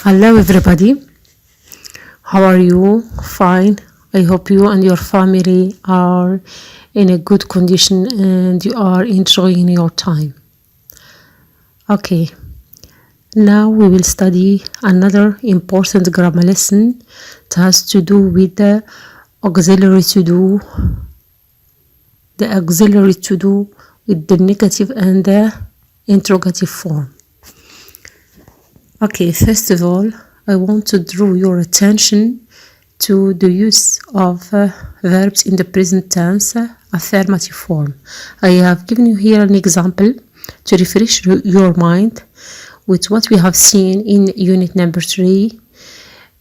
Hello, everybody. How are you? Fine. I hope you and your family are in a good condition and you are enjoying your time. Okay, now we will study another important grammar lesson. It has to do with the auxiliary to do, with the negative and the interrogative form. Okay, first of all, I want to draw your attention to the use of verbs in the present tense, affirmative form. I have given you here an example to refresh your mind with what we have seen in unit number 3.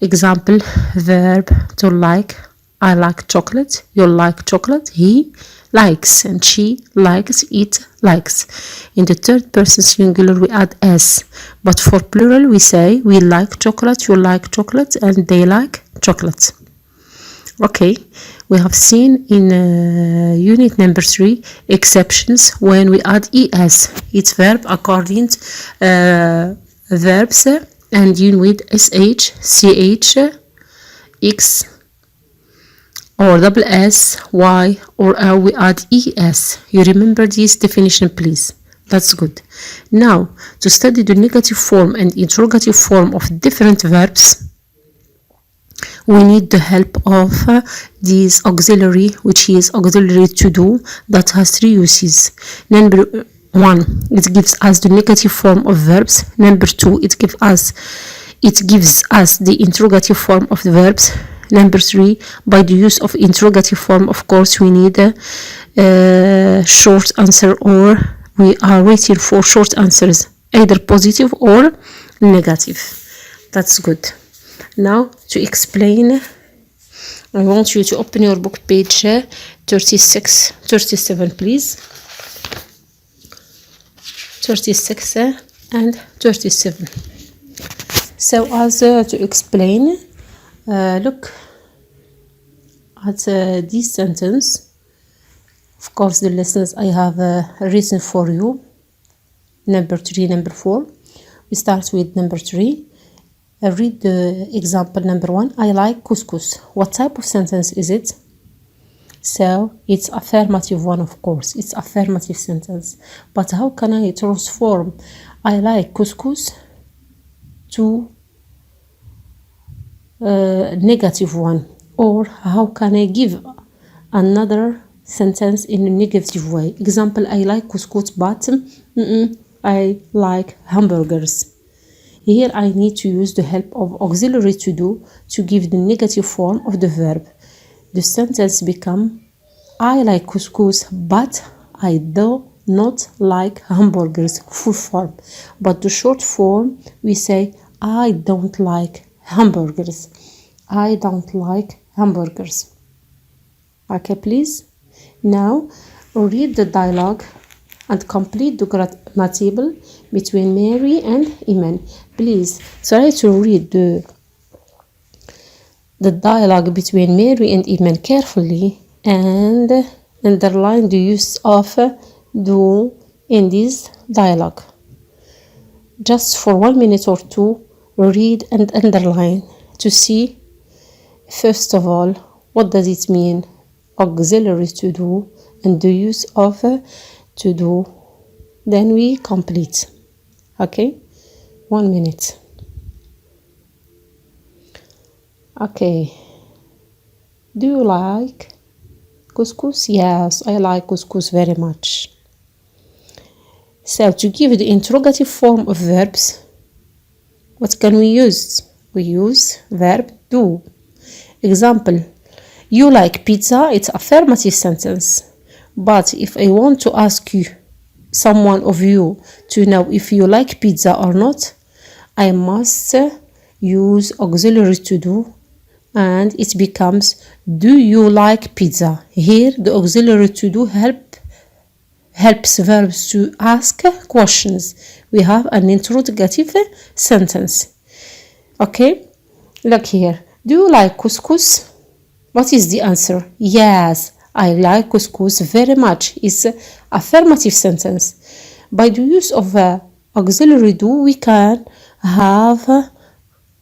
Example, verb to like. I like chocolate. You like chocolate. He likes and she likes, it likes. In the third person singular we add s, but for plural we say we like chocolate, you like chocolate, and they like chocolate. Okay, we have seen in unit number 3 exceptions when we add es. It's verb according verbs ending with sh, ch, x, or double s, y, or we add es. You remember this definition, please? That's good. Now, to study the negative form and interrogative form of different verbs, we need the help of this auxiliary, which is auxiliary to do, that has 3 uses. Number 1, it gives us the negative form of verbs. Number 2, it gives us the interrogative form of the verbs. Number 3, by the use of interrogative form, of course, we need a short answer, or we are waiting for short answers, either positive or negative. That's good. Now, to explain, I want you to open your book, page 37, please. 36 and 37. So, as to explain, look at this sentence. Of course, the lessons I have written for you. Number 3, number 4. We start with number 3. Read the example number 1. I like couscous. What type of sentence is it? So it's affirmative one, of course. It's affirmative sentence. But how can I transform I like couscous to negative one? Or how can I give another sentence in a negative way? Example, I like couscous, but I like hamburgers. Here I need to use the help of auxiliary to do to give the negative form of the verb. The sentence become I like couscous, but I do not like hamburgers, full form. But the short form we say I don't like hamburgers. I don't like hamburgers. Okay, please. Now read the dialogue and complete the grammar table between Mary and Iman. Please try to read the dialogue between Mary and Iman carefully and underline the use of do in this dialogue. Just for 1 minute or 2, read and underline to see, first of all, what does it mean, auxiliary to do, and the use of to do. Then we complete. Okay, 1 minute. Okay, do you like couscous? Yes, I like couscous very much. So to give the interrogative form of verbs, what can we use? We use verb do. Example, you like pizza. It's affirmative sentence. But if I want to ask you, someone of you, to know if you like pizza or not, I must use auxiliary to do, and it becomes do you like pizza? Here the auxiliary to do helps verbs to ask questions. We have an interrogative sentence. Okay, look here. Do you like couscous? What is the answer? Yes, I like couscous very much. It's affirmative sentence. By the use of auxiliary do, we can have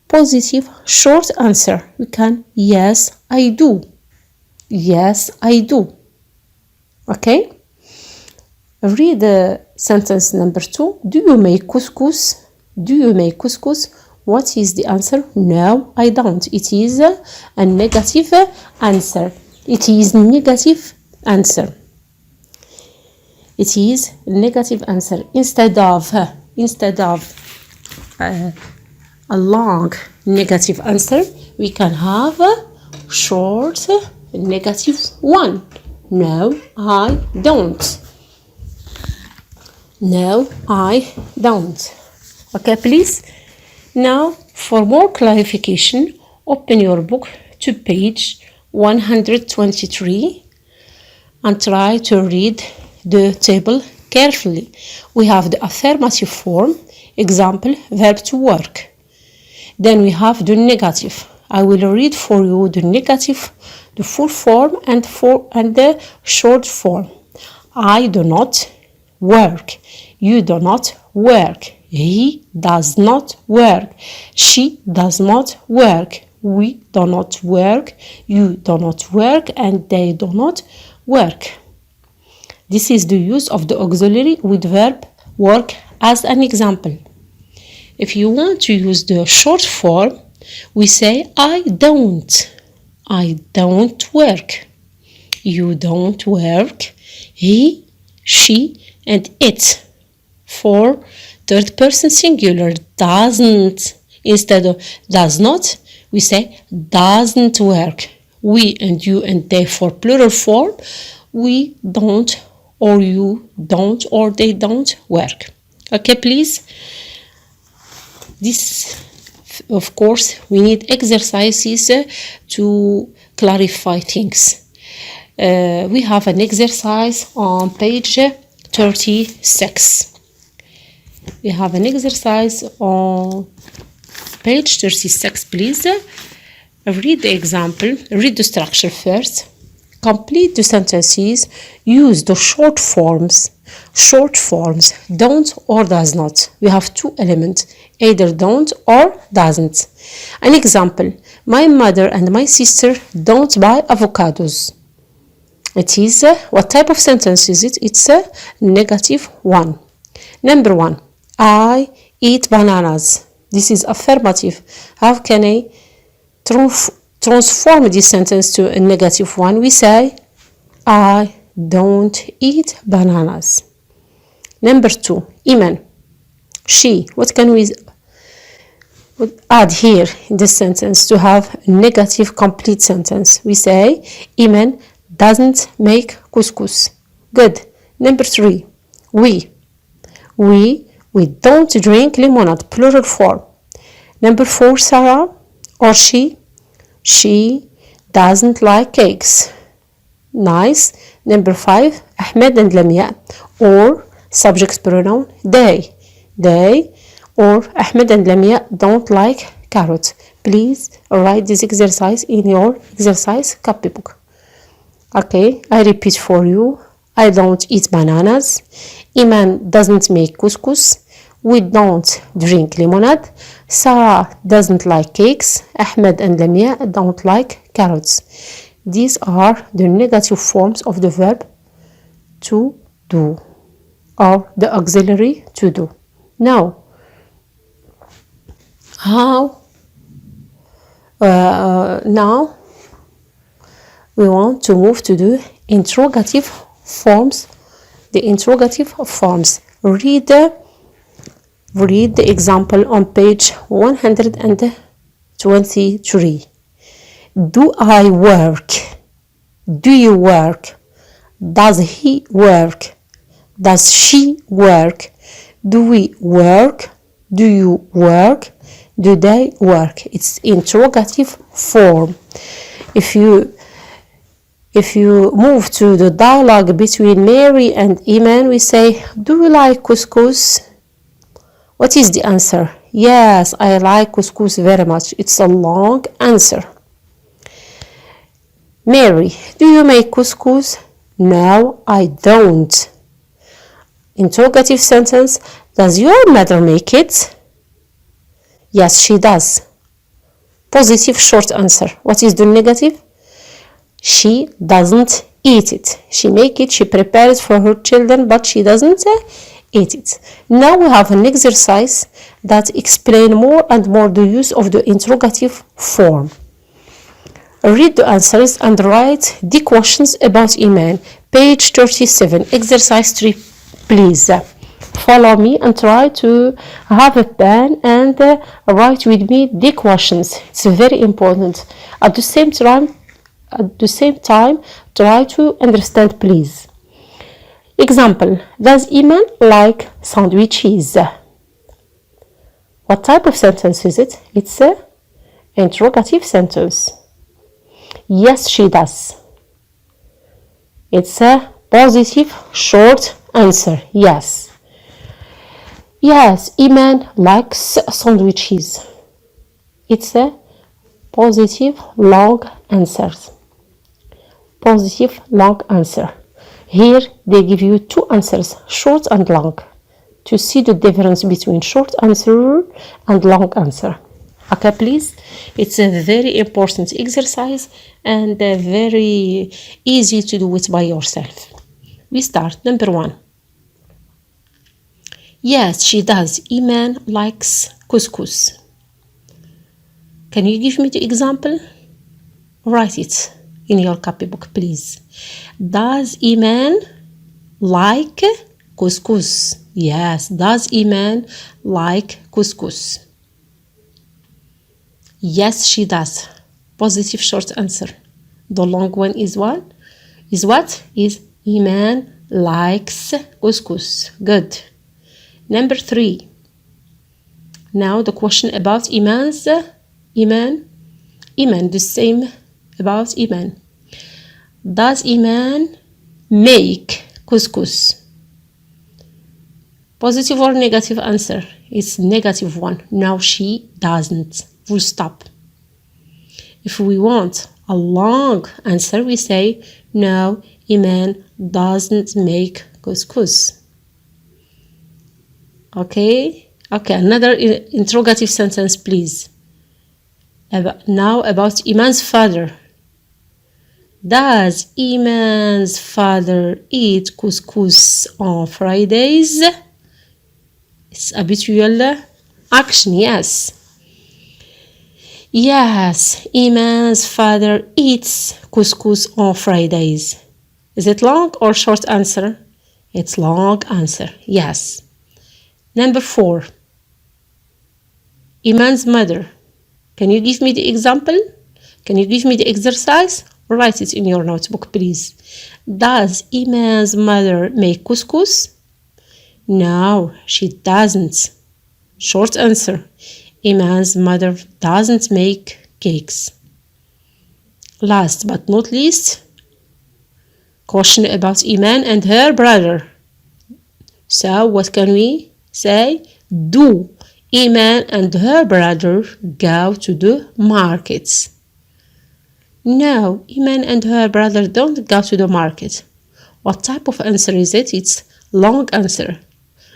positive short answer. We can, yes, I do. Yes, I do. Okay? Read sentence number 2. Do you make couscous? Do you make couscous? What is the answer? No, I don't. It is a negative answer. It is negative answer. It is negative answer. Instead of a long negative answer, we can have a short negative one. No, I don't. No, I don't. Okay, please. Now, for more clarification, open your book to page 123 and try to read the table carefully. We have the affirmative form, example, verb to work. Then we have the negative. I will read for you the negative, the full form and the short form. I do not work. You do not work. He does not work. She does not work. We do not work. You do not work. And they do not work. This is the use of the auxiliary with verb work as an example. If you want to use the short form, we say I don't. I don't work. You don't work. He, she, and it. For third person singular, doesn't. Instead of does not, we say doesn't work. We and you and they for plural form, we don't or you don't or they don't work. Okay, please. This, of course, we need exercises to clarify things. We have an exercise on page 36. We have an exercise on page 36, please. Read the example, read the structure first. Complete the sentences, use the short forms. Short forms, don't or does not. We have two elements, either don't or doesn't. An example, my mother and my sister don't buy avocados. It is, what type of sentence is it? It's a negative one. Number 1, I eat bananas. This is affirmative. How can I transform this sentence to a negative one? We say, I don't eat bananas. Number 2, Iman. She. What can we add here in this sentence to have a negative complete sentence? We say, Iman doesn't make couscous. Good. Number 3, we. We don't drink lemonade, plural form. Number 4, Sarah or she doesn't like cakes. Nice. Number 5, Ahmed and Lamia, or subject pronoun they or Ahmed and Lamia don't like carrots. Please write this exercise in your exercise copybook. Okay, I repeat for you. I don't eat bananas. Iman doesn't make couscous. We don't drink lemonade. Sarah doesn't like cakes. Ahmed and Lamia don't like carrots. These are the negative forms of the verb to do, or the auxiliary to do. Now, now we want to move to the interrogative forms. The interrogative forms. Read the example on page 123. Do I work? Do you work? Does he work? Does she work? Do we work? Do you work? Do they work? It's interrogative form. If you move to the dialogue between Mary and Iman, we say, do you like couscous? What is the answer? Yes, I like couscous very much. It's a long answer. Mary, do you make couscous? No, I don't. Interrogative sentence, does your mother make it? Yes, she does. Positive short answer. What is the negative? She doesn't eat it. She make it, she prepares for her children, but she doesn't eat it. Now we have an exercise that explain more and more the use of the interrogative form. Read the answers and write the questions about Iman. Page 37, exercise 3, please. Follow me and try to have a pen and write with me the questions. It's very important. At the same time, try to understand, please. Example, does Iman like sandwiches? What type of sentence is it? It's an interrogative sentence. Yes, she does. It's a positive short answer. Yes. Yes, Iman likes sandwiches. It's a positive long answer. Positive long answer. Here they give you two answers, short and long, to see the difference between short answer and long answer. Okay, please. It's a very important exercise and very easy to do it by yourself. We start. Number 1. Yes, she does. Iman likes couscous. Can you give me the example? Write it in your copybook, please. Does Iman like couscous? Yes, does Iman like couscous? Yes, she does. Positive short answer. The long one is what? Is Iman likes couscous. Good. Number 3. Now the question about Iman, the same about Iman. Does Iman make couscous? Positive or negative answer? It's negative one. No, she doesn't. Full stop. If we want a long answer, we say, no, Iman doesn't make couscous. Okay, another interrogative sentence, please. Now about Iman's father. Does Iman's father eat couscous on Fridays? It's habitual action, yes. Yes, Iman's father eats couscous on Fridays. Is it long or short answer? It's long answer, yes. Number 4. Iman's mother. Can you give me the example? Can you give me the exercise? Write it in your notebook, please. Does Iman's mother make couscous? No, she doesn't. Short answer. Iman's mother doesn't make cakes. Last but not least, question about Iman and her brother. So what can we say? Do Iman and her brother go to the market? No, Iman and her brother don't go to the market. What type of answer is it? It's long answer.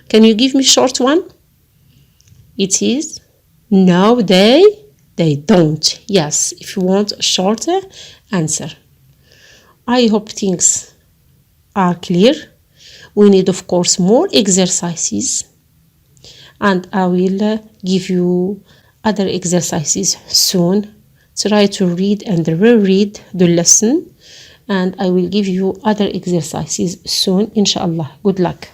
Can you give me short one? It is no, they don't. Yes, if you want a shorter answer. I hope things are clear. We need, of course, more exercises. And I will give you other exercises soon. Try to read and reread the lesson. And I will give you other exercises soon, inshallah. Good luck.